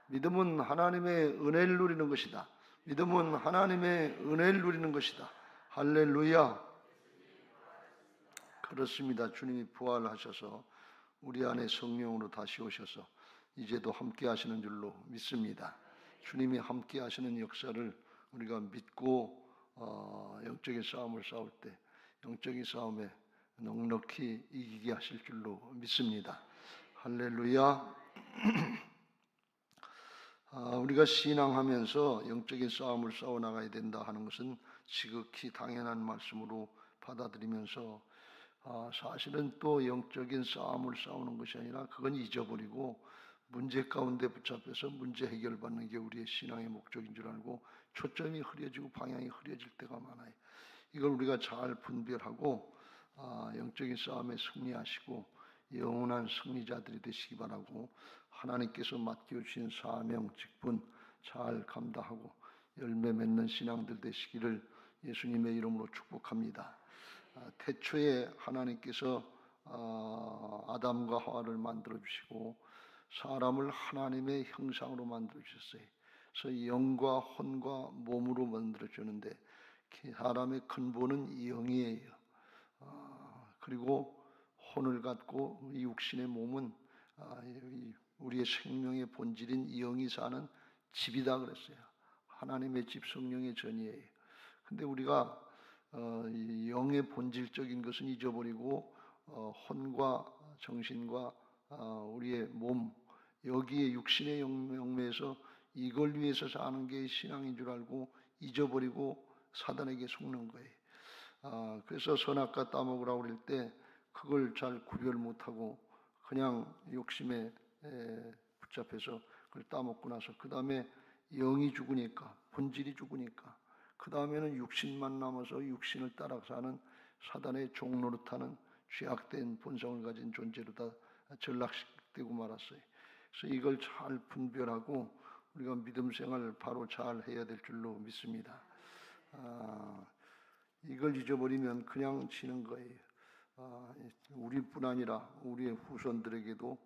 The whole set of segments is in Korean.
믿음은 하나님의 은혜를 누리는 것이다. 믿음은 하나님의 은혜를 누리는 것이다. 할렐루야. 그렇습니다. 주님이 부활하셔서 우리 안에 성령으로 다시 오셔서 이제도 함께 하시는 줄로 믿습니다. 주님이 함께 하시는 역사를 우리가 믿고 영적인 싸움을 싸울 때 영적인 싸움에 넉넉히 이기게 하실 줄로 믿습니다. 할렐루야. 우리가 신앙하면서 영적인 싸움을 싸워나가야 된다 하는 것은 지극히 당연한 말씀으로 받아들이면서 사실은 또 영적인 싸움을 싸우는 것이 아니라 그건 잊어버리고 문제 가운데 붙잡혀서 문제 해결받는 게 우리의 신앙의 목적인 줄 알고 초점이 흐려지고 방향이 흐려질 때가 많아요. 이걸 우리가 잘 분별하고 영적인 싸움에 승리하시고 영원한 승리자들이 되시기 바라고, 하나님께서 맡겨주신 사명, 직분 잘 감당하고 열매 맺는 신앙들 되시기를 예수님의 이름으로 축복합니다. 태초에 하나님께서 아담과 하와를 만들어 주시고 사람을 하나님의 형상으로 만들어 주셨어요. 그래서 영과 혼과 몸으로 만들어 주는데 사람의 근본은 영이에요. 그리고 혼을 갖고 이 육신의 몸은 우리의 생명의 본질인 영이 사는 집이다 그랬어요. 하나님의 집, 성령의 전이에요. 근데 우리가 영의 본질적인 것은 잊어버리고 혼과 정신과 우리의 몸, 여기에 육신의 영매에서 이걸 위해서 사는 게 신앙인 줄 알고 잊어버리고 사단에게 속는 거예요. 그래서 선악과 따먹으라고 그럴 때 그걸 잘 구별 못하고 그냥 욕심에 붙잡혀서 그걸 따먹고 나서 그 다음에 영이 죽으니까, 본질이 죽으니까 그 다음에는 육신만 남아서 육신을 따라 사는 사단의 종노릇하는 죄악된 본성을 가진 존재로 다 전락되고 말았어요. 그래서 이걸 잘 분별하고 우리가 믿음 생활을 바로 잘 해야 될 줄로 믿습니다. 이걸 잊어버리면 그냥 지는 거예요. 우리뿐 아니라 우리의 후손들에게도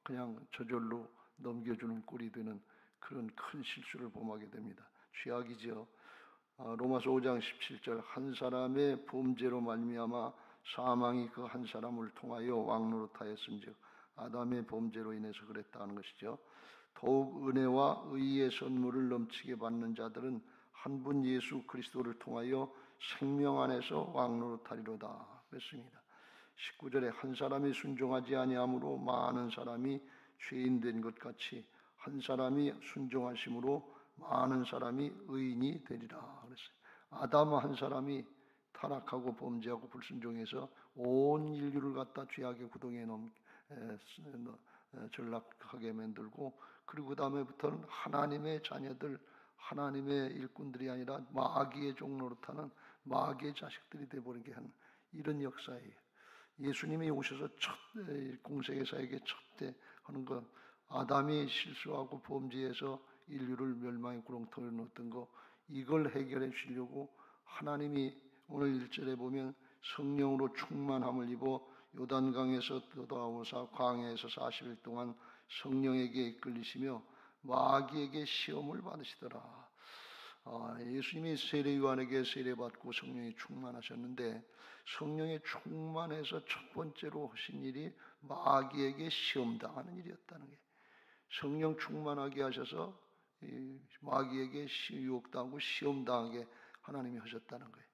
그냥 저절로 넘겨주는 꼴이 되는 그런 큰 실수를 범하게 됩니다. 죄악이죠. 로마서 5장 17절, 한 사람의 범죄로 말미암아 사망이 그 한 사람을 통하여 왕노릇하였은즉 아담의 범죄로 인해서 그랬다는 것이죠. 더욱 은혜와 의의 선물을 넘치게 받는 자들은 한 분 예수 그리스도를 통하여 생명 안에서 왕노릇하리로다 그랬습니다. 19절에 한 사람이 순종하지 아니함으로 많은 사람이 죄인 된 것 같이 한 사람이 순종하심으로 많은 사람이 의인이 되리라 그랬어요. 아담 한 사람이 타락하고 범죄하고 불순종해서 온 인류를 갖다 죄악의 구덩이에 전락하게 만들고, 그리고 그 다음에부터는 하나님의 자녀들, 하나님의 일꾼들이 아니라 마귀의 종노릇하는 마귀의 자식들이 되어버리게 하는 이런 역사예요. 예수님이 오셔서 첫 공생애사에게 첫째 하는 것, 아담이 실수하고 범죄해서 인류를 멸망의 구렁텅이로 넣었던 거, 이걸 해결해 주려고 하나님이 오늘 1절에 보면 성령으로 충만함을 입어 요단강에서 돌아오사 광야에서 40일 동안 성령에게 이끌리시며 마귀에게 시험을 받으시더라. 예수님이 세례 요한에게 세례받고 성령이 충만하셨는데 성령에 충만해서 첫 번째로 하신 일이 마귀에게 시험당하는 일이었다는 게, 성령 충만하게 하셔서 마귀에게 유혹당하고 시험당하게 하나님이 하셨다는 거예요.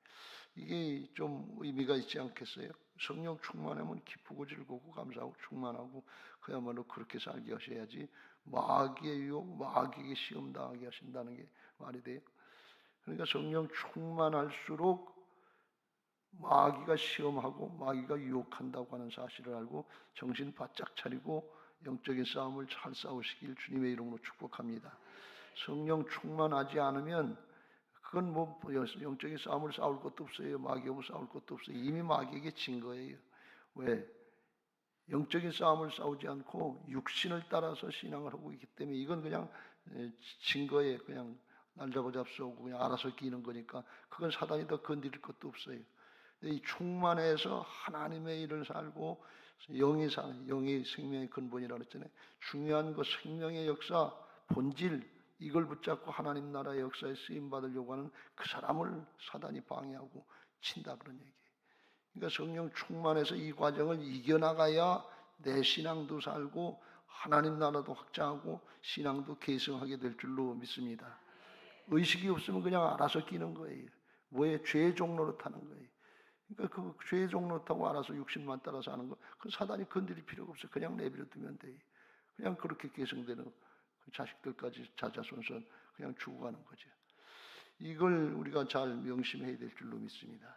이게 좀 의미가 있지 않겠어요? 성령 충만하면 기쁘고 즐겁고 감사하고 충만하고 그야말로 그렇게 살게 하셔야지 마귀의 유혹, 마귀에게 시험당하게 하신다는 게 말이 돼요? 그러니까 성령 충만할수록 마귀가 시험하고 마귀가 유혹한다고 하는 사실을 알고 정신 바짝 차리고 영적인 싸움을 잘 싸우시길 주님의 이름으로 축복합니다. 성령 충만하지 않으면 그건 뭐 영적인 싸움을 싸울 것도 없어요. 마귀하고 싸울 것도 없어요. 이미 마귀에게 진 거예요. 왜? 영적인 싸움을 싸우지 않고 육신을 따라서 신앙을 하고 있기 때문에 이건 그냥 진 거예요. 그냥 날 잡아잡수고 그냥 알아서 끼는 거니까 그건 사단이 더 건드릴 것도 없어요. 이 충만해서 하나님의 일을 살고 영이 생명의 근본이라고 했잖아요. 중요한 거 생명의 역사, 본질, 이걸 붙잡고 하나님 나라의 역사에 쓰임 받으려고 하는 그 사람을 사단이 방해하고 친다, 그런 얘기예요. 그러니까 성령 충만해서 이 과정을 이겨나가야 내 신앙도 살고 하나님 나라도 확장하고 신앙도 계승하게 될 줄로 믿습니다. 의식이 없으면 그냥 알아서 끼는 거예요. 뭐에 죄의 종로로 타는 거예요. 그러니까 그 죄의 종로 타고 알아서 육신만 따라서 하는 거, 그 사단이 건드릴 필요가 없어요. 그냥 내버려 두면 돼요. 그냥 그렇게 계승되는 그 자식들까지 자자손손 그냥 죽어가는 거죠. 이걸 우리가 잘 명심해야 될 줄로 믿습니다.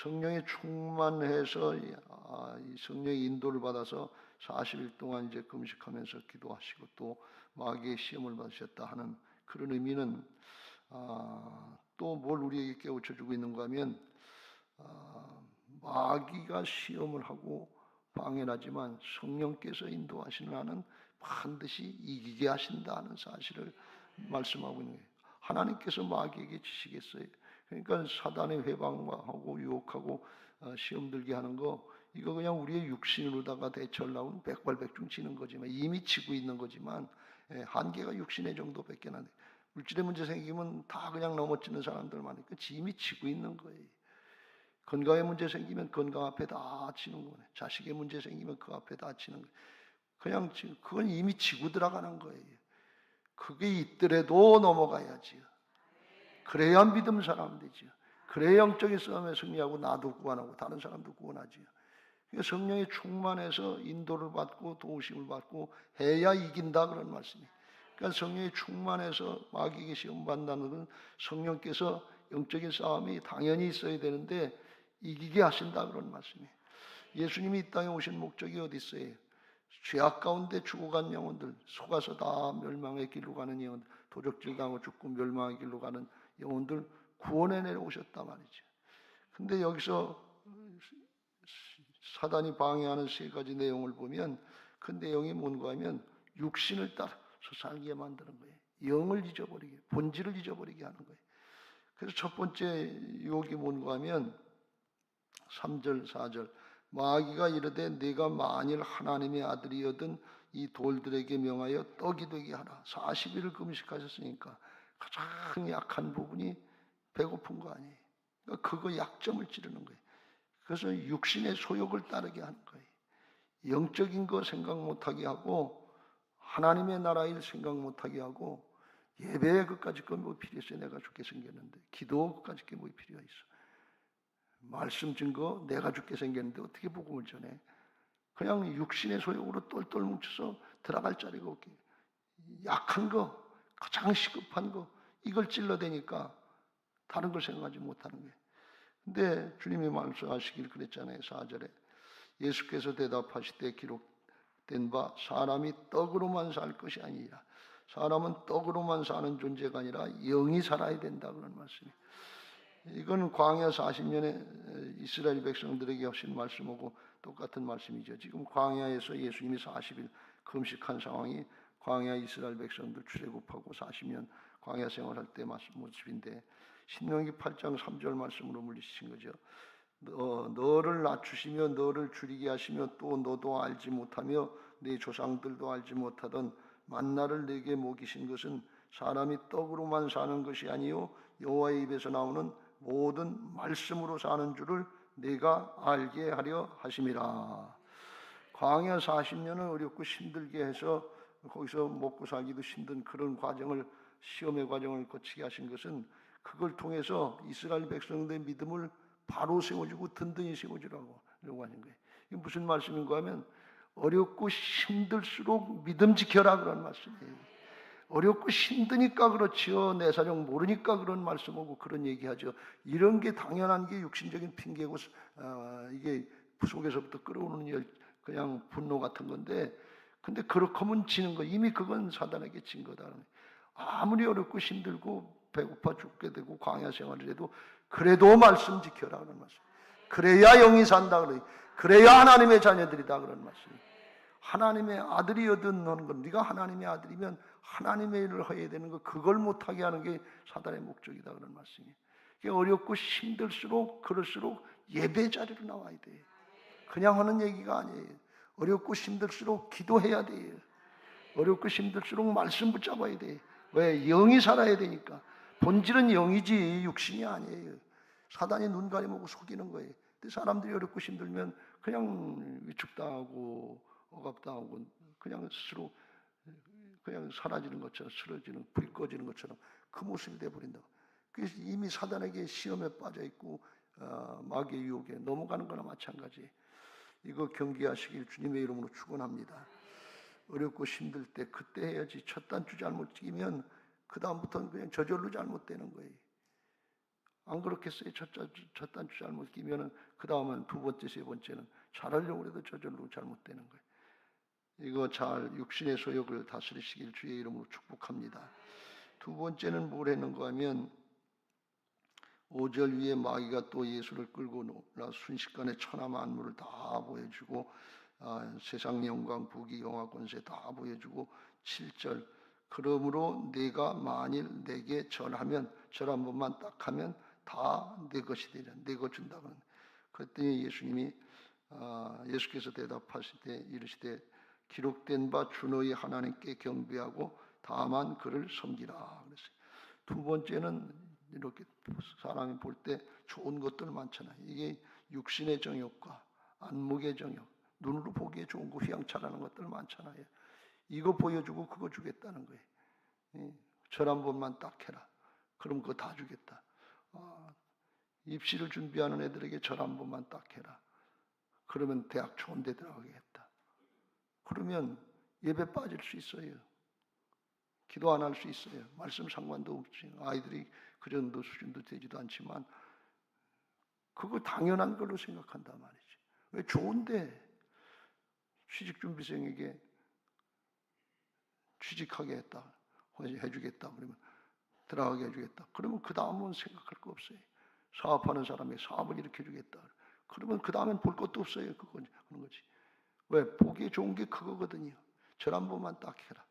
성령에 충만해서 이 성령의 인도를 받아서 40일 동안 이제 금식하면서 기도하시고 또 마귀의 시험을 받으셨다 하는 그런 의미는 또 뭘 우리에게 깨우쳐주고 있는가 하면 마귀가 시험을 하고 방해를 하지만 성령께서 인도하시는 한은 반드시 이기게 하신다는 사실을 말씀하고 있는 거예요. 하나님께서 마귀에게 지시겠어요? 그러니까 사단의 회방하고 유혹하고 시험 들게 하는 거, 이거 그냥 우리의 육신으로다가 대처하려고 백발백중 치는 거지만, 이미 치고 있는 거지만 한계가 육신의 정도밖에 안 돼. 물질의 문제 생기면 다 그냥 넘어지는 사람들 많으니까 이미 치고 있는 거예요. 건강의 문제 생기면 건강 앞에 다 치는 거네. 자식의 문제 생기면 그 앞에 다 치는 거예요. 그냥 그건 이미 치고 들어가는 거예요. 그게 있더라도 넘어가야지요. 그래야 믿음 사람 되죠. 그래야 영적인 싸움에 승리하고 나도 구원하고 다른 사람도 구원하지요. 그러니까 성령의 충만해서 인도를 받고 도우심을 받고 해야 이긴다, 그런 말씀이에요. 그러니까 성령의 충만해서 마귀에게 시험 받는다는 것은 성령께서 영적인 싸움이 당연히 있어야 되는데 이기게 하신다, 그런 말씀이에요. 예수님이 이 땅에 오신 목적이 어디 있어요? 죄악 가운데 죽어간 영혼들, 속아서 다 멸망의 길로 가는 영혼들, 도적질 당하고 죽고 멸망의 길로 가는 영혼들 구원해 내려오셨단 말이죠. 근데 여기서 사단이 방해하는 세 가지 내용을 보면 그 내용이 뭔가 하면 육신을 따라서 살게 만드는 거예요. 영을 잊어버리게, 본질을 잊어버리게 하는 거예요. 그래서 첫 번째 유혹이 뭔가 하면 3절 4절 마귀가 이르되 네가 만일 하나님의 아들이거든 이 돌들에게 명하여 떡이 되게 하라. 40일을 금식하셨으니까 가장 약한 부분이 배고픈 거 아니에요. 그러니까 그거 약점을 찌르는 거예요. 그래서 육신의 소욕을 따르게 하는 거예요. 영적인 거 생각 못하게 하고 하나님의 나라 일 생각 못하게 하고 예배에 그까짓 거 뭐 필요 있어요. 내가 죽게 생겼는데. 기도 그까짓 게 뭐 필요가 있어. 말씀 증거 내가 죽게 생겼는데 어떻게 복음을 전해? 그냥 육신의 소욕으로 똘똘 뭉쳐서 들어갈 자리가 없게, 약한 거, 가장 시급한 거 이걸 찔러대니까 다른 걸 생각하지 못하는 거예요. 근데 주님이 말씀하시길 그랬잖아요. 4절에 예수께서 대답하시되 기록된 바 사람이 떡으로만 살 것이 아니라, 사람은 떡으로만 사는 존재가 아니라 영이 살아야 된다, 그런 말씀이에요. 이건 광야 40년에 이스라엘 백성들에게 하신 말씀하고 똑같은 말씀이죠. 지금 광야에서 예수님이 40일 금식한 상황이 광야 이스라엘 백성들 출애굽하고 40년 광야 생활할 때 모습인데, 신명기 8장 3절 말씀으로 물리신 거죠. 너를 낮추시며 너를 줄이게 하시며 또 너도 알지 못하며 네 조상들도 알지 못하던 만나를 내게 먹이신 것은 사람이 떡으로만 사는 것이 아니요 여호와의 입에서 나오는 모든 말씀으로 사는 줄을 내가 알게 하려 하심이라. 광야 40년은 어렵고 힘들게 해서 거기서 먹고 살기도 힘든 그런 과정을, 시험의 과정을 거치게 하신 것은 그걸 통해서 이스라엘 백성들의 믿음을 바로 세워주고 든든히 세워주라고 하는 거예요. 이게 무슨 말씀인가 하면 어렵고 힘들수록 믿음 지켜라, 그런 말씀이에요. 어렵고 힘드니까 그렇지요. 내 사정 모르니까 그런 말씀하고 그런 얘기하죠. 이런 게 당연한 게 육신적인 핑계고 이게 속에서부터 끌어오는 그냥 분노 같은 건데, 근데 그렇게 하면 지는 거, 이미 그건 사단에게 진 거다. 아무리 어렵고 힘들고 배고파 죽게 되고 광야 생활을 해도 그래도 말씀 지켜라, 그런 말씀. 그래야 영이 산다, 그래야 하나님의 자녀들이다, 그런 말씀. 하나님의 아들이거든 하는 건, 네가 하나님의 아들이면 하나님의 일을 해야 되는 거, 그걸 못하게 하는 게 사단의 목적이다, 그런 말씀이에요. 어렵고 힘들수록 그럴수록 예배 자리로 나와야 돼요. 그냥 하는 얘기가 아니에요. 어렵고 힘들수록 기도해야 돼요. 어렵고 힘들수록 말씀 붙잡아야 돼. 왜? 영이 살아야 되니까. 본질은 영이지 육신이 아니에요. 사단이 눈 가리먹고 속이는 거예요. 근데 사람들이 어렵고 힘들면 그냥 위축당하고 억압당하고 그냥 스스로 그냥 사라지는 것처럼, 쓰러지는, 불이 꺼지는 것처럼 그 모습이 돼버린다. 그래서 이미 사단에게 시험에 빠져 있고 마귀의 유혹에 넘어가는 거나 마찬가지. 이거 경계하시길 주님의 이름으로 축원합니다. 어렵고 힘들 때 그때 해야지. 첫 단추 잘못 끼면 그 다음부터는 그냥 저절로 잘못되는 거예요. 안 그렇겠어요? 첫 단추 잘못 끼면은 그 다음은 두 번째, 세 번째는 잘하려고 해도 저절로 잘못되는 거예요. 이거 잘 육신의 소욕을 다스리시길 주의 이름으로 축복합니다. 두 번째는 뭘 했는가 하면 5절 위에 마귀가 또 예수를 끌고 놀라 순식간에 천하 만물을 다 보여주고 세상 영광, 부귀, 영화, 권세 다 보여주고 7절 그러므로 내가 만일 내게 절하면 절 한 번만 딱 하면 다 내 것이 되리라. 내 것 준다고. 그랬더니 예수께서 대답하실 때 이르시되 기록된 바 주 너희 하나님께 경배하고 다만 그를 섬기라 그랬어요. 두 번째는 이렇게 사람이 볼 때 좋은 것들 많잖아요. 이게 육신의 정욕과 안목의 정욕, 눈으로 보기에 좋은 거 휘황찬란한 것들 많잖아요. 이거 보여주고 그거 주겠다는 거예요. 절 한 번만 딱 해라. 그럼 그거 다 주겠다. 입시를 준비하는 애들에게 절 한 번만 딱 해라. 그러면 대학 좋은 데 들어가겠다. 그러면 예배 빠질 수 있어요. 기도 안 할 수 있어요. 말씀 상관도 없지. 아이들이 그 정도 수준도 되지도 않지만 그거 당연한 걸로 생각한단 말이지. 왜? 좋은데 취직준비생에게 취직하게 했다, 해주겠다, 그러면 들어가게 해주겠다. 그러면 그 다음은 생각할 거 없어요. 사업하는 사람에게 사업을 일으켜주겠다. 그러면 그 다음엔 볼 것도 없어요. 그거 하는 거지. 왜? 보기에 좋은 게 그거거든요. 절 한 번만 딱 해라.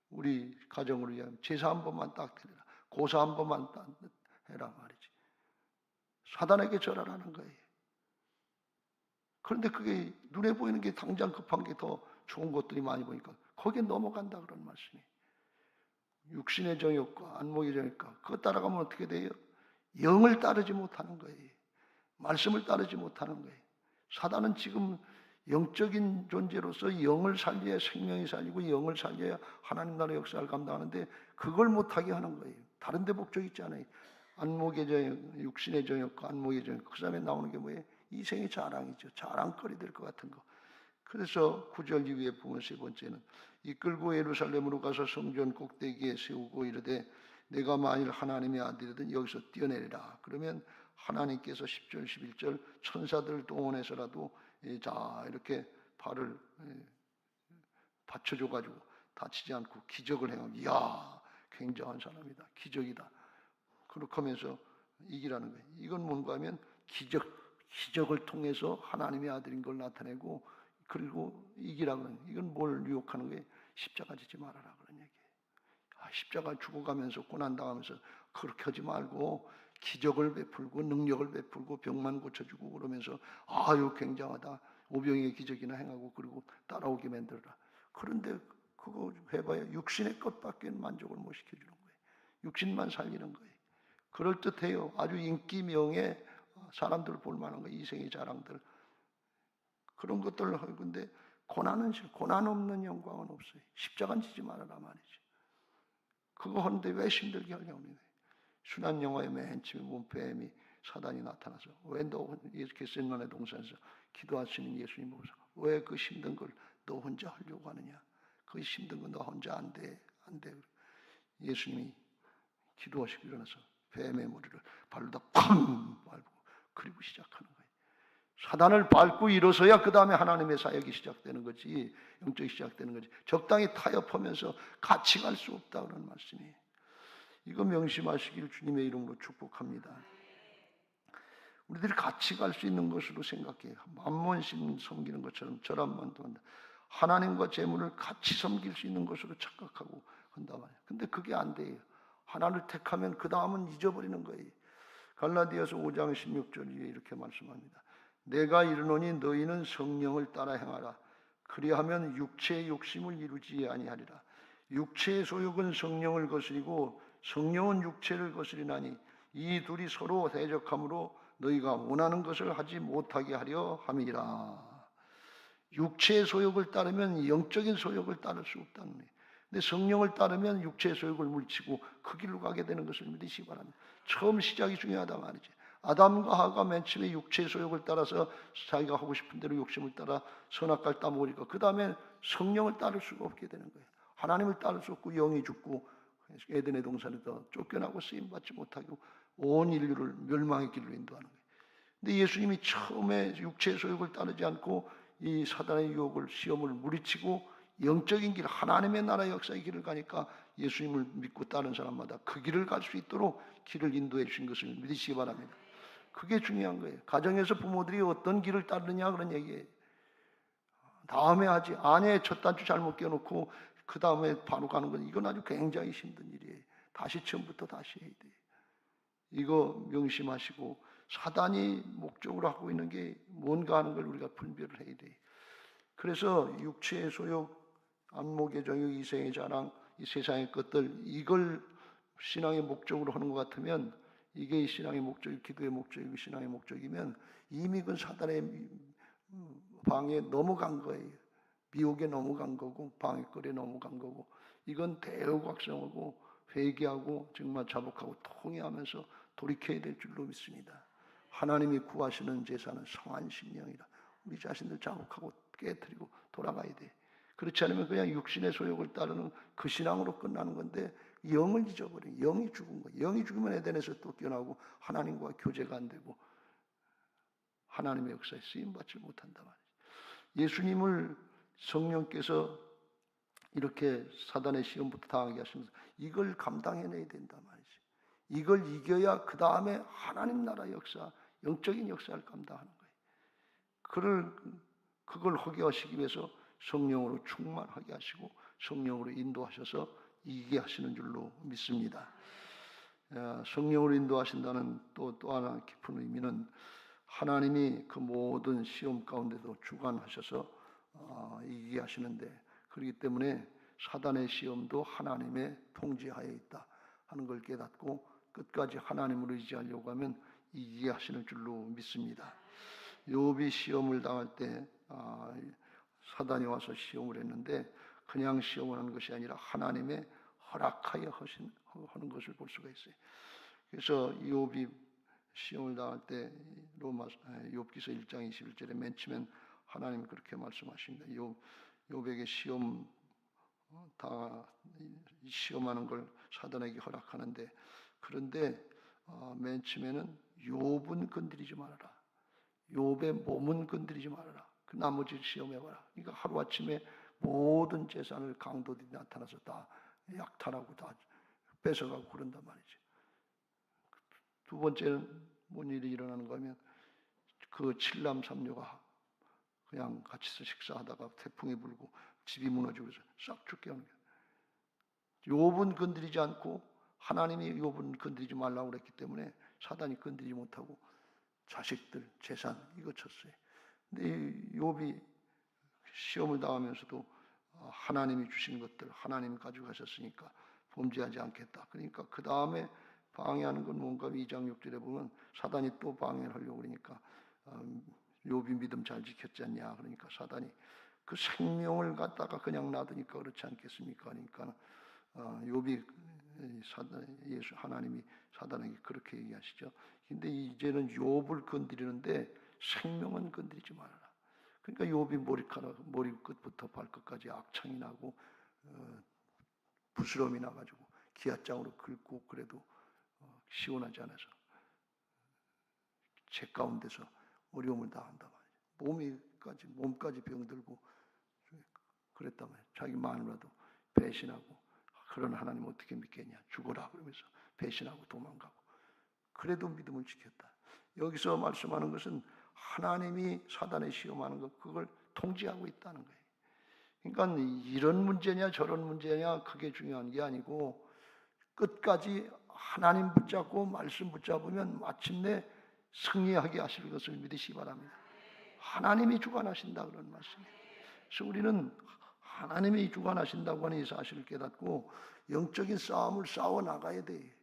우리 가정을 위하여 제사 한 번만 딱 드려라. 고사 한 번만 딱 해라 말이지. 사단에게 절하라는 거예요. 그런데 그게 눈에 보이는 게 당장 급한 게 더 좋은 것들이 많이 보니까 거기에 넘어간다 그런 말씀이에요. 육신의 정욕과 안목의 정욕과 그거 따라가면 어떻게 돼요? 영을 따르지 못하는 거예요. 말씀을 따르지 못하는 거예요. 사단은 지금 영적인 존재로서 영을 살려야 생명이 살리고 영을 살려야 하나님 나라의 역사를 감당하는데 그걸 못하게 하는 거예요. 다른 데 목적 있지 않아요. 안목의 정욕, 육신의 정욕과 안목의 정욕, 그 다음에 나오는 게 뭐예요? 이생의 자랑이죠. 자랑거리 될 것 같은 거. 그래서 9절 이후에 보면 세 번째는 이끌고 예루살렘으로 가서 성전 꼭대기에 세우고 이르되 내가 만일 하나님의 아들이든 여기서 뛰어내리라. 그러면 하나님께서 10절 11절 천사들을 동원해서라도 자 이렇게 발을 받쳐줘가지고 다치지 않고 기적을 행하면 이야 굉장한 사람이다. 기적이다. 그렇게 하면서 이기라는 거예요. 이건 뭔가 하면 기적을 통해서 하나님의 아들인 걸 나타내고 그리고 이기라고 하는 거예요. 이건 뭘 유혹하는 거예요? 십자가 지지 말아라 그런 얘기예요. 십자가 죽어가면서 고난당하면서 그렇게 하지 말고 기적을 베풀고 능력을 베풀고 병만 고쳐주고 그러면서 아유 굉장하다. 오병이의 기적이나 행하고 그리고 따라오게 만들어라. 그런데 그거 해봐야 육신의 것밖에 만족을 못 시켜주는 거예요. 육신만 살리는 거예요. 그럴듯해요. 아주 인기 명예 사람들 볼만한 거 이생의 자랑들 그런 것들을 하고 근데 고난 없는 영광은 없어요. 십자가는 지지 말아라 말이죠. 그거 하는데 왜 힘들게 하려고 해요? 순환 영화의 맨 처음에 문패미 사단이 나타나서 왜 너 겟세마네 동산에서 기도하시는 예수님 보고서 왜 그 힘든 걸 너 혼자 하려고 하느냐? 그 힘든 거 너 혼자 안 돼. 예수님이 기도하시고 일어나서 뱀의 머리를 발로다 쾅 밟고 그리고 시작하는 거예요. 사단을 밟고 일어서야 그 다음에 하나님의 사역이 시작되는 거지 영적이 시작되는 거지 적당히 타협하면서 같이 갈 수 없다 그런 말씀이에요. 이거 명심하시길 주님의 이름으로 축복합니다. 우리들이 같이 갈 수 있는 것으로 생각해요. 만몬신 섬기는 것처럼 절 한 번도 한다. 하나님과 재물을 같이 섬길 수 있는 것으로 착각하고 한단 말이에요. 근데 그게 안 돼요. 하나를 택하면 그 다음은 잊어버리는 거예요. 갈라디아서 5장 16절에 이렇게 말씀합니다. 내가 이르노니 너희는 성령을 따라 행하라. 그리하면 육체의 욕심을 이루지 아니하리라. 육체의 소욕은 성령을 거스리고 성령은 육체를 거스리나니 이 둘이 서로 대적함으로 너희가 원하는 것을 하지 못하게 하려 함이라. 육체의 소욕을 따르면 영적인 소욕을 따를 수 없다는 거예요. 근데 성령을 따르면 육체의 소욕을 물리치고 그 길로 가게 되는 것을 믿으시기 바랍니다. 처음 시작이 중요하다 말이지. 아담과 하와가 맨 처음에 육체의 소욕을 따라서 자기가 하고 싶은 대로 욕심을 따라 선악과를 따먹으니까 그 다음에 성령을 따를 수가 없게 되는 거예요. 하나님을 따를 수 없고 영이 죽고 에덴의 동산에서 쫓겨나고 쓰임받지 못하고 온 인류를 멸망의 길로 인도하는 거예요. 근데 예수님이 처음에 육체의 소욕을 따르지 않고 이 사단의 유혹을 시험을 물리치고 영적인 길, 하나님의 나라의 역사의 길을 가니까 예수님을 믿고 따른 사람마다 그 길을 갈 수 있도록 길을 인도해 주신 것을 믿으시기 바랍니다. 그게 중요한 거예요. 가정에서 부모들이 어떤 길을 따르느냐 그런 얘기예요. 다음에 하지. 아내 첫 단추 잘못 껴놓고 그 다음에 바로 가는 건 이건 아주 굉장히 힘든 일이에요. 다시 처음부터 다시 해야 돼요. 이거 명심하시고 사단이 목적으로 하고 있는 게 뭔가 하는 걸 우리가 분별을 해야 돼요. 그래서 육체의 소욕, 안목의 정욕, 이생의 자랑, 이 세상의 것들 이걸 신앙의 목적으로 하는 것 같으면 이게 이 신앙의 목적이 기도의 목적이고 신앙의 목적이면 이미 그 사단의 방에 넘어간 거예요. 미혹에 넘어간 거고 방해거리에 넘어간 거고 이건 대우각성하고 회개하고 정말 자복하고 통회하면서 돌이켜야 될 줄로 믿습니다. 하나님이 구하시는 제사는 성한 심령이라. 우리 자신들 자복하고 깨뜨리고 돌아가야 돼. 그렇지 않으면 그냥 육신의 소욕을 따르는 그 신앙으로 끝나는 건데 영을 잊어버려. 영이 죽은 거예요. 영이 죽으면 에덴에서 쫓겨나고 하나님과 교제가 안 되고 하나님의 역사에 쓰임받지 못한다 말이에요. 예수님을 성령께서 이렇게 사단의 시험부터 당하게 하시면서 이걸 감당해내야 된다 말이죠. 이걸 이겨야 그 다음에 하나님 나라 역사, 영적인 역사를 감당하는 거예요. 그걸 하게 하시기 위해서 성령으로 충만하게 하시고 성령으로 인도하셔서 이기게 하시는 줄로 믿습니다. 성령으로 인도하신다는 또 하나 깊은 의미는 하나님이 그 모든 시험 가운데도 주관하셔서 이기게 하시는데 그렇기 때문에 사단의 시험도 하나님의 통제하에 있다 하는 걸 깨닫고 끝까지 하나님을 의지하려고 하면 이기게 하시는 줄로 믿습니다. 욥이 시험을 당할 때 사단이 와서 시험을 했는데 그냥 시험을 하는 것이 아니라 하나님의 허락하여 하는 것을 볼 수가 있어요. 그래서 욥이 시험을 당할 때 욥기서 1장 21절에 맨 처음엔 하나님이 그렇게 말씀하십니다. 욥에게 시험하는 걸 사단에게 허락하는데 그런데 맨 처음에는 욥은 건드리지 말아라. 욥의 몸은 건드리지 말아라. 그 나머지 시험해봐라. 그러니까 하루아침에 모든 재산을 강도들이 나타나서 다 약탈하고 다 뺏어가고 그런단 말이죠. 두 번째는 뭔 일이 일어나는 거면 그 칠남 삼녀가 그냥 같이 식사하다가 태풍이 불고 집이 무너지고 싹 죽게 하는 거예요. 욥은 건드리지 않고 하나님이 욥은 건드리지 말라고 그랬기 때문에 사단이 건드리지 못하고 자식들, 재산 이거 쳤어요. 근데 욥이 시험을 당하면서도 하나님이 주신 것들 하나님이 가져가셨으니까 범죄하지 않겠다. 그러니까 그 다음에 방해하는 건 뭔가 2장 6절에 보면 사단이 또 방해를 하려고 그러니까 욥이 믿음 잘 지켰지 않냐. 그러니까 사단이 그 생명을 갖다가 그냥 놔두니까 그렇지 않겠습니까? 그러니까 욥이 하나님이 사단에게 그렇게 얘기하시죠. 근데 이제는 욥을 건드리는데 생명은 건드리지 말아라. 그러니까 욥이 머리 끝부터 발끝까지 악창이 나고 부스럼이 나가지고 기아장으로 긁고 그래도 시원하지 않아서 제 가운데서 어려움을 당한단 말이에요. 몸까지 병들고 그랬단 말이에요. 자기 마누라도 배신하고 그런 하나님 어떻게 믿겠냐. 죽어라 그러면서 배신하고 도망가고 그래도 믿음을 지켰다. 여기서 말씀하는 것은 하나님이 사단에 시험하는 것 그걸 통제하고 있다는 거예요. 그러니까 이런 문제냐 저런 문제냐 그게 중요한 게 아니고 끝까지 하나님 붙잡고 말씀 붙잡으면 마침내 승리하게 하실 것을 믿으시기 바랍니다. 하나님이 주관하신다 그런 말씀이에요. 그래서 우리는 하나님이 주관하신다고 하는 이 사실을 깨닫고 영적인 싸움을 싸워 나가야 돼.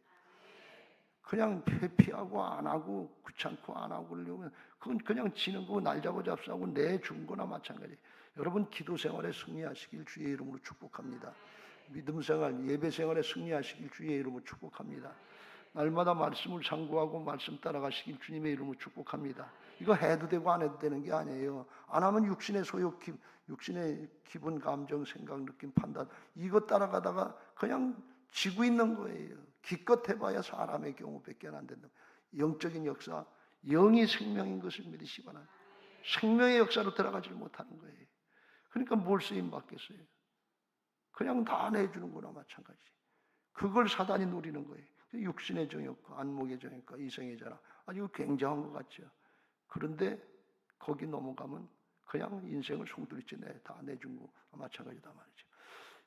그냥 회피하고 안 하고 귀찮고 안 하고 그러려면 그건 그냥 지는 거고 날 잡아 잡수하고 내 준 거나 마찬가지. 여러분 기도 생활에 승리하시길 주의 이름으로 축복합니다. 믿음 생활, 예배 생활에 승리하시길 주의 이름으로 축복합니다. 날마다 말씀을 상고하고 말씀 따라가시길 주님의 이름으로 축복합니다. 이거 해도 되고 안 해도 되는 게 아니에요. 안 하면 육신의 소욕, 육신의 기분, 감정, 생각, 느낌, 판단 이거 따라가다가 그냥 지고 있는 거예요. 기껏 해봐야 사람의 경우밖에 안 된다. 영적인 역사, 영이 생명인 것을 믿으시기 바랍니다. 생명의 역사로 들어가지 못하는 거예요. 그러니까 뭘 쓰임 받겠어요? 그냥 다 내주는 거나 마찬가지. 그걸 사단이 노리는 거예요. 육신의 정욕과 안목의 정욕과 이성의 자랑 아주 굉장한 것 같죠. 그런데 거기 넘어가면 그냥 인생을 송두리째 다 내준 거 마찬가지다 말이죠.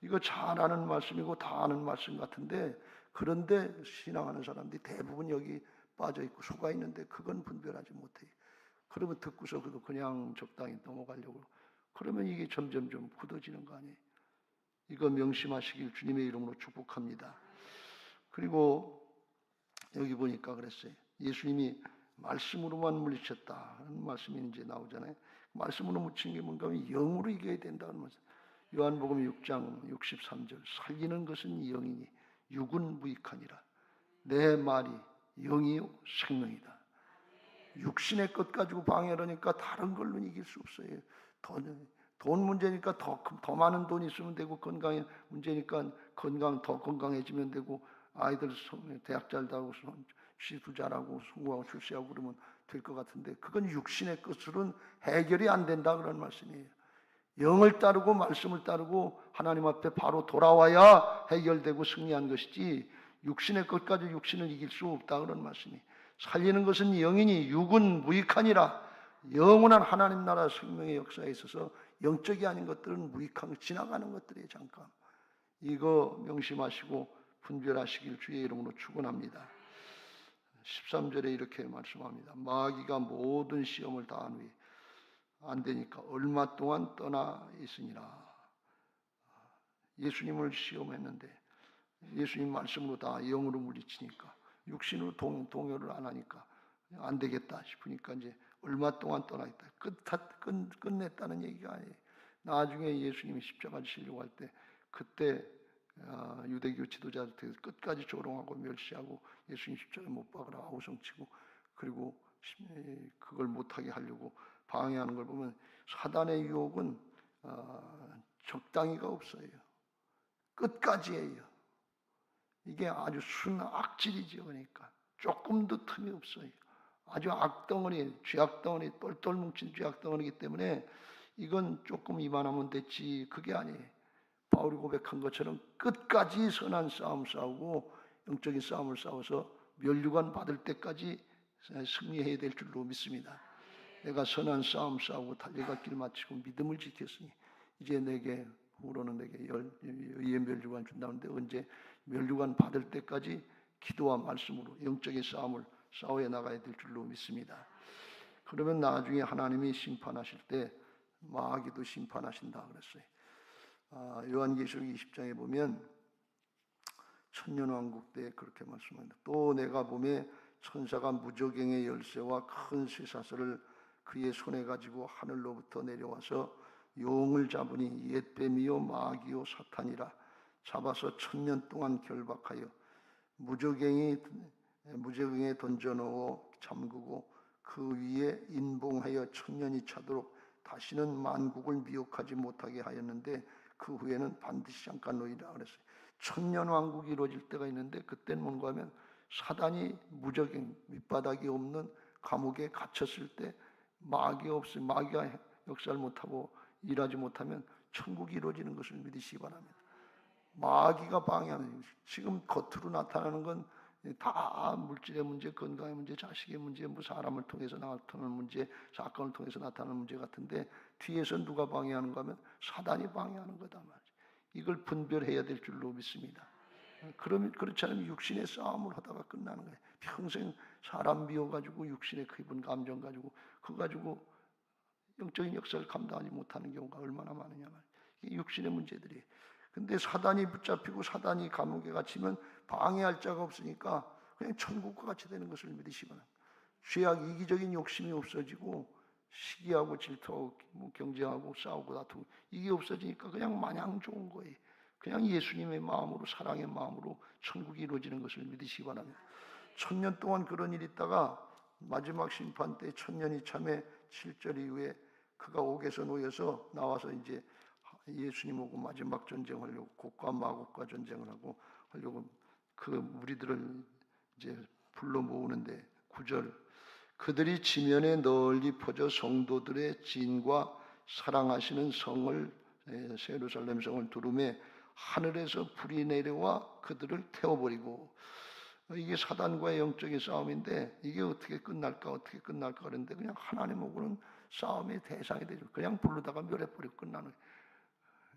이거 잘 아는 말씀이고 다 아는 말씀 같은데 그런데 신앙하는 사람들이 대부분 여기 빠져있고 속아 있는데 그건 분별하지 못해요. 그러면 듣고서 그냥 적당히 넘어가려고 그러면 이게 점점 좀 굳어지는 거 아니에요. 이거 명심하시길 주님의 이름으로 축복합니다. 그리고 여기 보니까 그랬어요. 예수님이 말씀으로만 물리쳤다 하는 말씀이 이제 나오잖아요. 말씀으로 묻힌 게 뭔가 하면 영으로 이겨야 된다는 말씀. 요한복음 6장 63절 살리는 것은 영이니 육은 무익하니라. 내 말이 영이요 생명이다. 육신의 것 가지고 방해하니까 다른 걸로 이길 수 없어요. 돈 문제니까 더 많은 돈이 있으면 되고 건강의 문제니까 더 건강해지면 되고 아이들 대학 잘 다니고 시도 잘하고 성공하고 출세하고 그러면 될 것 같은데 그건 육신의 것으로는 해결이 안 된다 그런 말씀이에요. 영을 따르고 말씀을 따르고 하나님 앞에 바로 돌아와야 해결되고 승리한 것이지 육신의 것까지 육신을 이길 수 없다 그런 말씀이. 살리는 것은 영이니 육은 무익하니라. 영원한 하나님 나라 생명의 역사에 있어서 영적이 아닌 것들은 무익한 지나가는 것들이에요. 잠깐 이거 명심하시고 분별하시길 주의 이름으로 축원합니다. 13절에 이렇게 말씀합니다. 마귀가 모든 시험을 다한 후에 안 되니까 얼마 동안 떠나 있으니라. 예수님을 시험했는데 예수님 말씀으로 다 영으로 물리치니까 육신으로 동요를 안 하니까 안 되겠다 싶으니까 이제 얼마 동안 떠나 있다. 끝냈다는 얘기가 아니에요. 나중에 예수님이 십자가를 지려고 할 때 그때 유대교 지도자들 끝까지 조롱하고 멸시하고 예수님 십자가에 못 박으라 아우성치고 그리고 그걸 못하게 하려고 방해하는 걸 보면 사단의 유혹은 적당히가 없어요. 끝까지예요. 이게 아주 순악질이죠. 그러니까 조금도 틈이 없어요. 아주 악덩어리, 죄악덩어리, 똘똘 뭉친 죄악덩어리이기 때문에 이건 조금 이만하면 됐지 그게 아니에요. 바울이 고백한 것처럼 끝까지 선한 싸움 싸우고 영적인 싸움을 싸워서 면류관 받을 때까지 승리해야 될 줄로 믿습니다. 내가 선한 싸움 싸우고 달려갈 길 마치고 믿음을 지켰으니 이제 내게 후로는 내게 의의 면류관 준다는데 언제 면류관 받을 때까지 기도와 말씀으로 영적인 싸움을 싸워야 나가야 될 줄로 믿습니다. 그러면 나중에 하나님이 심판하실 때 마귀도 심판하신다 그랬어요. 요한계시록 20장에 보면 천년왕국 때 그렇게 말씀합니다. 또 내가 보매 천사가 무저갱의 열쇠와 큰 쇠사슬을 그의 손에 가지고 하늘로부터 내려와서 용을 잡으니 옛뱀이요 마귀요 사탄이라. 잡아서 1000년 동안 결박하여 무저갱에 던져넣어 잠그고 그 위에 인봉하여 1000년이 차도록 다시는 만국을 미혹하지 못하게 하였는데 그 후에는 반드시 잠깐 놓이라 그랬어요. 1000년 왕국이 이루어질 때가 있는데 그때는 뭔가 하면 사단이 무적인 밑바닥이 없는 감옥에 갇혔을 때 마귀가 없으면 마귀가 역사를 못하고 일하지 못하면 천국이 이루어지는 것을 믿으시기 바랍니다. 마귀가 방해하는 지금 겉으로 나타나는 건 다 물질의 문제, 건강의 문제, 자식의 문제, 뭐 사람을 통해서 나타나는 문제, 사건을 통해서 나타나는 문제 같은데 뒤에서 누가 방해하는가 하면 사단이 방해하는 거다 말이죠. 이걸 분별해야 될 줄로 믿습니다. 그렇지 않으면 육신의 싸움을 하다가 끝나는 거예요. 평생 사람 미워가지고 육신의 기분, 감정 가지고 그거 가지고 영적인 역사를 감당하지 못하는 경우가 얼마나 많으냐 말이에요. 이게 육신의 문제들이. 근데 사단이 붙잡히고 사단이 감옥에 갇히면 방해할 자가 없으니까 그냥 천국과 같이 되는 것을 믿으시기 바랍니다. 죄악, 이기적인 욕심이 없어지고 시기하고 질투하고 경쟁하고 싸우고 다투고 이게 없어지니까 그냥 마냥 좋은 거예요. 그냥 예수님의 마음으로, 사랑의 마음으로 천국이 이루어지는 것을 믿으시기 바랍니다. 1000년 동안 그런 일이 있다가 마지막 심판 때 1000년이 참에 7절 이후에 그가 옥에서 놓여서 나와서 이제 예수님 오고 마지막 전쟁하려고 곡과 마곡과 전쟁을 하려고 그 무리들을 이제 불러 모으는데 9절 그들이 지면에 널리 퍼져 성도들의 진과 사랑하시는 성을 예루살렘 성을 두루매 하늘에서 불이 내려와 그들을 태워버리고 이게 사단과의 영적인 싸움인데 이게 어떻게 끝날까 그런데 그냥 하나님하고는 싸움의 대상이 되죠. 그냥 부르다가 멸해버리고 끝나는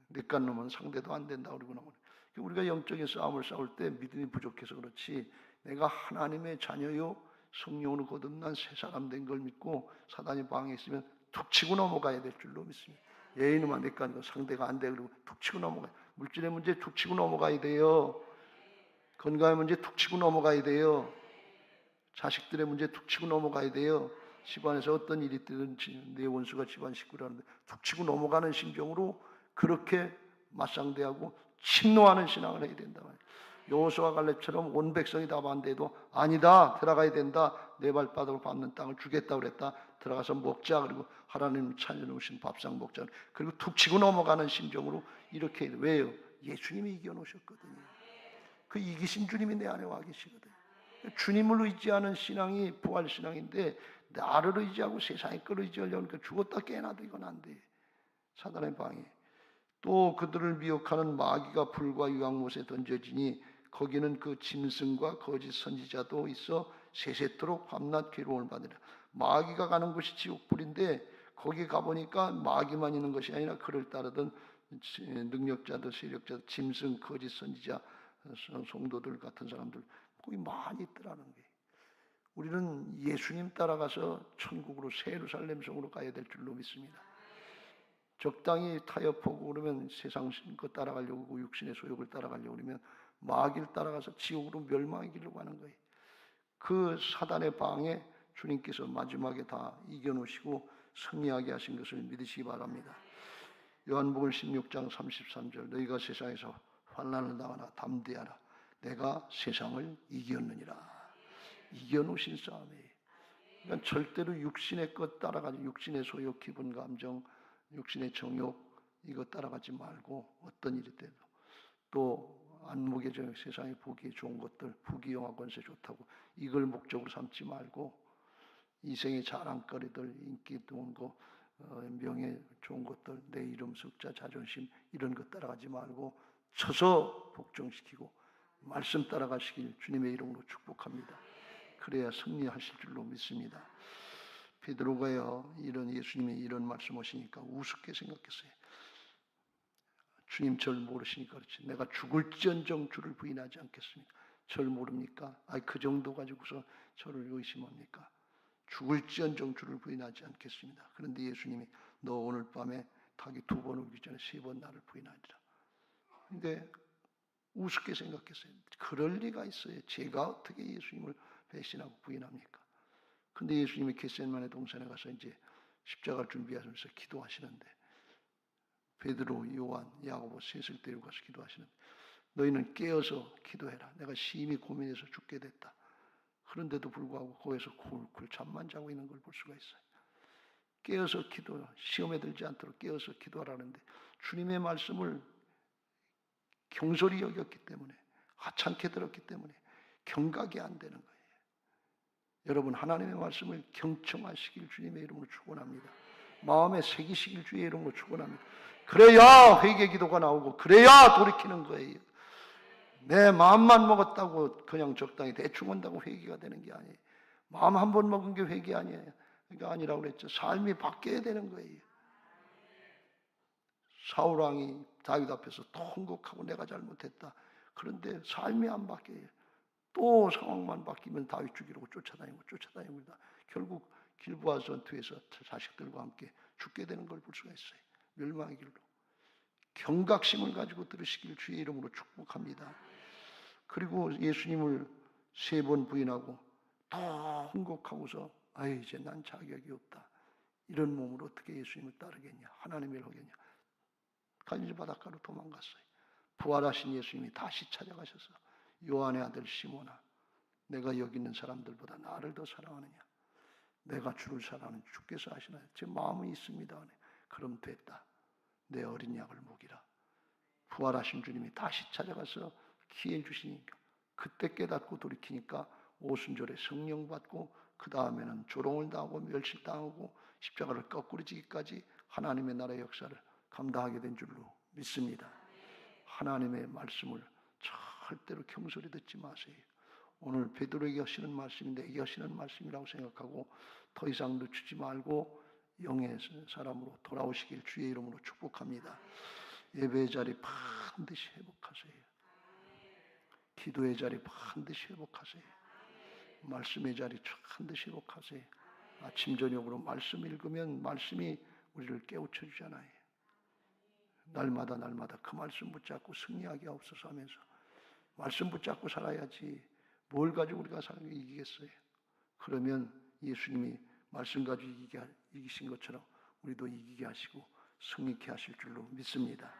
내간 놈은 상대도 안 된다 그러고 나면 우리가 영적인 싸움을 싸울 때 믿음이 부족해서 그렇지 내가 하나님의 자녀요 성령으로 거듭난 새 사람 된 걸 믿고 사단이 방해했으면 툭 치고 넘어가야 될 줄로 믿습니다. 예인음아 내간 상대가 안 돼 그러고 툭 치고 넘어가요. 물질의 문제 툭 치고 넘어가야 돼요. 건강의 문제 툭 치고 넘어가야 돼요. 자식들의 문제 툭 치고 넘어가야 돼요. 집안에서 어떤 일이 있든지 내 원수가 집안 식구라는데 툭 치고 넘어가는 심정으로 그렇게 맞상대하고 침노하는 신앙을 해야 된다 말이에요. 여호수아 갈렙처럼 온 백성이 다 반대해도 아니다 들어가야 된다 내 발바닥으로 밟는 땅을 주겠다 그랬다 들어가서 먹자 그리고 하나님 차려놓으신 밥상 먹자 그리고 툭 치고 넘어가는 심정으로 이렇게 해야 돼요. 왜요? 예수님이 이겨놓으셨거든요. 그 이기신 주님이 내 안에 와 계시거든요. 주님을 의지하는 신앙이 부활신앙인데 나를 의지하고 세상의 걸 의지하려고 하니까 죽었다 깨어나도 이건 안 돼. 사단의 방해. 또 그들을 미혹하는 마귀가 불과 유황못에 던져지니 거기는 그 짐승과 거짓 선지자도 있어 세세토록 밤낮 괴로움을 받으리라. 마귀가 가는 곳이 지옥불인데 거기 가보니까 마귀만 있는 것이 아니라 그를 따르던 능력자들, 세력자들, 짐승, 거짓 선지자, 성도들 같은 사람들 거기 많이 있더라는 거예요. 우리는 예수님 따라가서 천국으로 새 예루살렘 성으로 가야 될 줄로 믿습니다. 적당히 타협하고 그러면 세상 것 따라가려고 육신의 소욕을 따라가려고 그러면 마귀를 따라가서 지옥으로 멸망의 길로 가는 거예요. 그 사단의 방에 주님께서 마지막에 다 이겨놓으시고 승리하게 하신 것을 믿으시기 바랍니다. 요한복음 16장 33절 너희가 세상에서 환난을 당하나 담대하라 내가 세상을 이겼느니라. 이겨놓으신 싸움이에요. 그러니까 절대로 육신의 것 따라가지 육신의 소욕, 기분, 감정, 육신의 정욕 이거 따라가지 말고 어떤 일이 돼도 또 안목의 정욕, 세상에 보기 좋은 것들, 부귀영화 권세 좋다고 이걸 목적으로 삼지 말고 이생의 자랑거리들, 인기 좋은 거, 명예 좋은 것들, 내 이름, 숫자, 자존심 이런 것 따라가지 말고 쳐서 복종시키고 말씀 따라가시길 주님의 이름으로 축복합니다. 그래야 승리하실 줄로 믿습니다. 베드로가요 이런 예수님이 이런 말씀하시니까 우습게 생각했어요. 주님 절 모르시니까 그렇지. 내가 죽을지언정 주를 부인하지 않겠습니까? 절 모릅니까? 그 정도 가지고서 저를 의심합니까? 죽을지언정 주를 부인하지 않겠습니다. 그런데 예수님이 너 오늘 밤에 닭이 2번 울기 전에 3번 나를 부인하리라. 근데 우습게 생각했어요. 그럴 리가 있어요. 제가 어떻게 예수님을 배신하고 부인합니까? 근데 예수님이 겟세마네 동산에 가서 이제 십자가를 준비하면서 기도하시는데 베드로, 요한, 야고보 셋을 데리고 가서 기도하시는데 너희는 깨어서 기도해라. 내가 심히 고민해서 죽게 됐다. 그런데도 불구하고 거기서 굴굴 잠만 자고 있는 걸 볼 수가 있어요. 깨어서 기도, 시험에 들지 않도록 깨어서 기도하라는데 주님의 말씀을 경솔히 여겼기 때문에 하찮게 들었기 때문에 경각이 안 되는 거예요. 여러분 하나님의 말씀을 경청하시길 주님의 이름으로 축원합니다. 마음에 새기시길 주의 이름으로 축원합니다. 그래야 회개 기도가 나오고 그래야 돌이키는 거예요. 내 마음만 먹었다고 그냥 적당히 대충 온다고 회개가 되는 게 아니에요. 마음 한 번 먹은 게 회개 아니에요. 그러니까 아니라고 그랬죠. 삶이 바뀌어야 되는 거예요. 사울왕이 다윗 앞에서 통곡하고 내가 잘못했다. 그런데 삶이 안 바뀌어요. 또 상황만 바뀌면 다윗 죽이려고 쫓아다니고 결국 길보아 전투에서 자식들과 함께 죽게 되는 걸 볼 수가 있어요. 멸망의 길로. 경각심을 가지고 들으시길 주의 이름으로 축복합니다. 그리고 예수님을 3번 부인하고 더 흥곡하고서 이제 난 자격이 없다. 이런 몸으로 어떻게 예수님을 따르겠냐. 하나님을 하겠냐. 갈릴리 바닷가로 도망갔어요. 부활하신 예수님이 다시 찾아가셔서 요한의 아들 시몬아, 내가 여기 있는 사람들보다 나를 더 사랑하느냐. 내가 주를 사랑하는 주께서 아시나요? 제 마음이 있습니다. 그럼 됐다. 내 어린 양을 먹이라. 부활하신 주님이 다시 찾아가서 기회 주시니까 그때 깨닫고 돌이키니까 오순절에 성령 받고 그 다음에는 조롱을 당하고 멸시당하고 십자가를 거꾸로 지기까지 하나님의 나라의 역사를 감당하게 된 줄로 믿습니다. 하나님의 말씀을 절대로 경솔히 듣지 마세요. 오늘 베드로에게 하시는 말씀이 내게 하시는 말씀이라고 생각하고 더 이상 늦추지 말고 영의 사람으로 돌아오시길 주의 이름으로 축복합니다. 예배의 자리 반드시 회복하세요. 기도의 자리 반드시 회복하세요. 말씀의 자리 반드시 회복하세요. 아침 저녁으로 말씀 읽으면 말씀이 우리를 깨우쳐 주잖아요. 날마다 그 말씀 붙잡고 승리하게 하옵소서 하면서 말씀 붙잡고 살아야지 뭘 가지고 우리가 이기겠어요. 그러면 예수님이 말씀 가지고 이기신 것처럼 우리도 이기게 하시고 승리케 하실 줄로 믿습니다.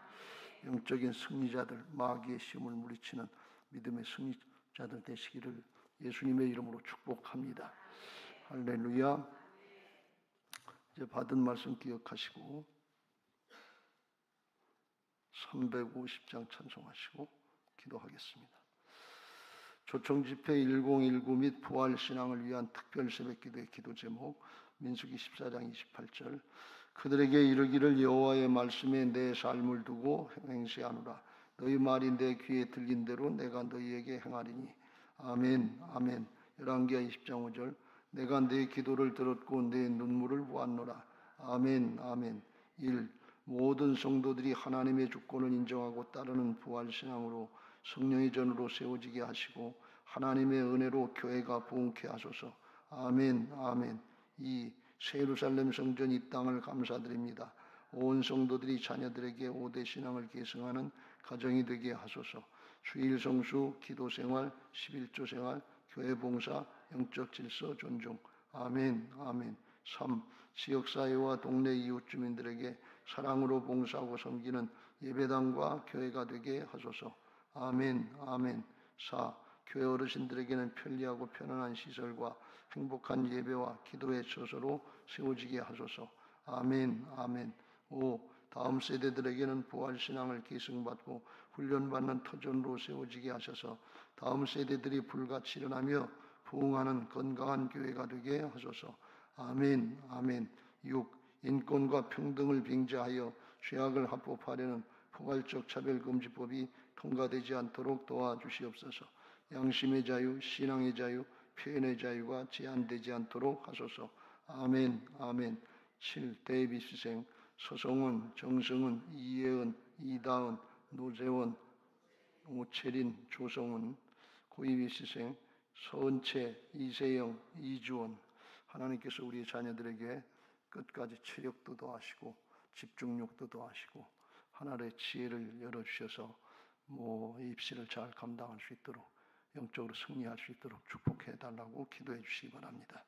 영적인 승리자들, 마귀의 시험을 물리치는 믿음의 승리자들 되시기를 예수님의 이름으로 축복합니다. 할렐루야. 이제 받은 말씀 기억하시고 350장 찬송하시고 기도하겠습니다. 조청집회 1019 및 부활신앙을 위한 특별 새벽기도의 기도 제목 민수기 14장 28절 그들에게 이르기를 여호와의 말씀에 내 삶을 두고 행시하노라. 너희 말이 내 귀에 들린 대로 내가 너희에게 행하리니. 아멘 아멘. 열왕기하 20장 5절 내가 내 기도를 들었고 내 눈물을 보았노라. 아멘 아멘. 1. 모든 성도들이 하나님의 주권을 인정하고 따르는 부활신앙으로 성령의 전으로 세워지게 하시고 하나님의 은혜로 교회가 부흥케 하소서. 아멘 아멘. 2. 새 예루살렘 성전 이 땅을 감사드립니다. 온 성도들이 자녀들에게 5대 신앙을 계승하는 가정이 되게 하소서. 주일 성수, 기도생활, 11조 생활, 교회 봉사, 영적 질서 존중. 아멘 아멘. 3. 지역사회와 동네 이웃 주민들에게 사랑으로 봉사하고 섬기는 예배당과 교회가 되게 하소서. 아멘 아멘. 4. 교회 어르신들에게는 편리하고 편안한 시설과 행복한 예배와 기도의 처소로 세워지게 하소서. 아멘 아멘. 5. 다음 세대들에게는 부활신앙을 계승받고 훈련받는 터전으로 세워지게 하셔서 다음 세대들이 불같이 일어나며 부흥하는 건강한 교회가 되게 하소서. 아멘 아멘. 6. 인권과 평등을 빙자하여 죄악을 합법화하려는 포괄적 차별금지법이 통과되지 않도록 도와주시옵소서. 양심의 자유, 신앙의 자유, 표현의 자유가 제한되지 않도록 하소서. 아멘 아멘. 7. 데이비스생, 서성은, 정성은, 이예은, 이다은, 노재원, 오채린, 조성은, 고이비스생, 서은채, 이세영, 이주원. 하나님께서 우리 자녀들에게 끝까지 체력도 더하시고 집중력도 더하시고 하나님의 지혜를 열어주셔서 입시를 잘 감당할 수 있도록 영적으로 승리할 수 있도록 축복해 달라고 기도해 주시기 바랍니다.